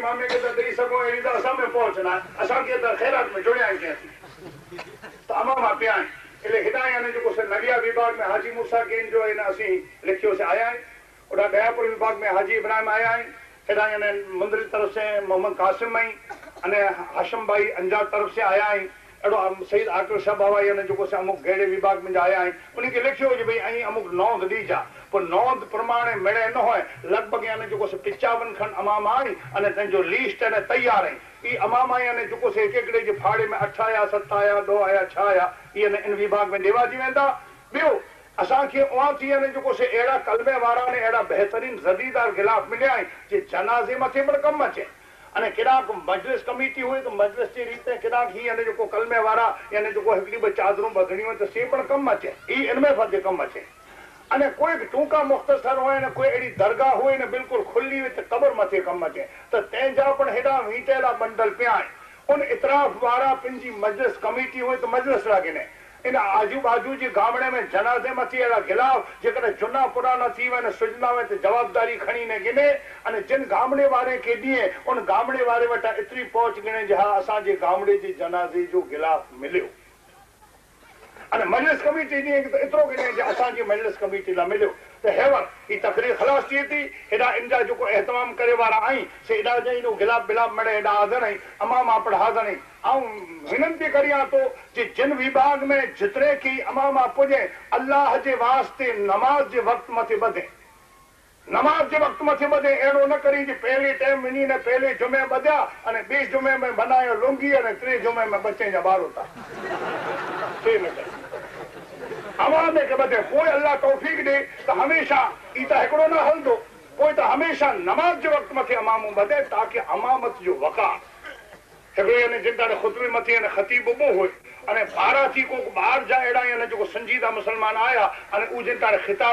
इमामे के दई सको एड़ी तो असा में पहुंचना असा के तो खैरात में जुड़िया के तो अमामा पिया એટલે હિદાય અને जो से नगिया विभाग में हाजी मूसा केन जो है ना असी लिखियो से आया है और दयापुर विभाग में हाजी इब्राहिम आया है हिदाय ने मुंदरी तरफ से मोहम्मद कासिम भाई अने हाशम भाई अंजार तरफ से आया है एडो सईद आकिर शाह बाबा ने जो से अमुक गेड़े विभाग में आया है उनके लिखियो जे भाई अई अमुक नोंद दी जा पर नोंद प्रमाणे मिले न होय लगभग यानी जो से 55 खन अमाम आई अने तंजो लिस्ट ने तैयार है ई अमाम आई ने जो से एक एकड़े जे फाड़े में 8 आया 7 आया 2 आया 6 आया ये ने इन विभाग में देवाजी वेंदा बियो असा के ओआ थी ने जो से एड़ा कलमे वारा ने एड़ा बेहतरीन जदीदार गिलाफ मिले जे जनाजे मथे पर कम अचे अने किराक मजलिस कमेटी हुई तो मजलिस की रीते किराक ही यानी जो कलमे वारा यानी जो हिकड़ी ब चादरूं बधणी हो तो से पण कम अचे ई इनमें फर्ज कम अचे अने कोई टूका मुख्तसर होए ने कोई एड़ी दरगाह होए ने बिल्कुल खुली हुई तो कबर मथे कम अचे तो तेजा पण हेडा वीटेला बंडल पिया उन इतराफ वारा पिंजी मजलिस कमेटी हुई तो मजलिस लागिने इन आजू बाजू जी गामड़े में जनाजे मथी अड़ा गिलाफ जेकर जुना पुराना थी वे सुजना वे तो जवाबदारी खणी ने गिने अने जिन गामड़े वारे के दिए उन गामड़े वारे वटा इतनी पहुंच गिने जहा असा जे गामड़े जी जनाजे जो गिलाफ मिलियो अने मजलिस कमेटी दिए तो इतरो गिने जे असा जी मजलिस कमेटी ला मिलियो तो हेवर ई तकरीर खलास थी थी हेडा इनजा जो को एहतमाम करे वाला आई से हेडा जे नो गिलाफ बिलाफ मड़े हेडा हाजर आई अमाम आपड़ हाजर आई आऊं विनंती करिया तो जे जिन विभाग में जितने की अमाम पुजे अल्लाह जे वास्ते नमाज जे वक्त मथे बधे नमाज जे वक्त मथे बधे एड़ो न करी जे पहले टाइम मिनी ने पहले जुमे बध्या अने 20 जुमे में बनायो लुंगी अने 3 जुमे में बच्चे जा बार होता अवाम के बदे कोई अल्लाह तौफीक दे तो हमेशा इता एकड़ो ना हल दो कोई तो हमेशा नमाज जो वक्त मथे अमाम बदे ताकि अमामत जो वकार एकड़े ने जिन तारे खुतबे मथे ने खतीब बो होय अने 12 थी को बाहर जा एड़ा ने जो संजीदा मुसलमान आया अने उ जिन तारे खिताब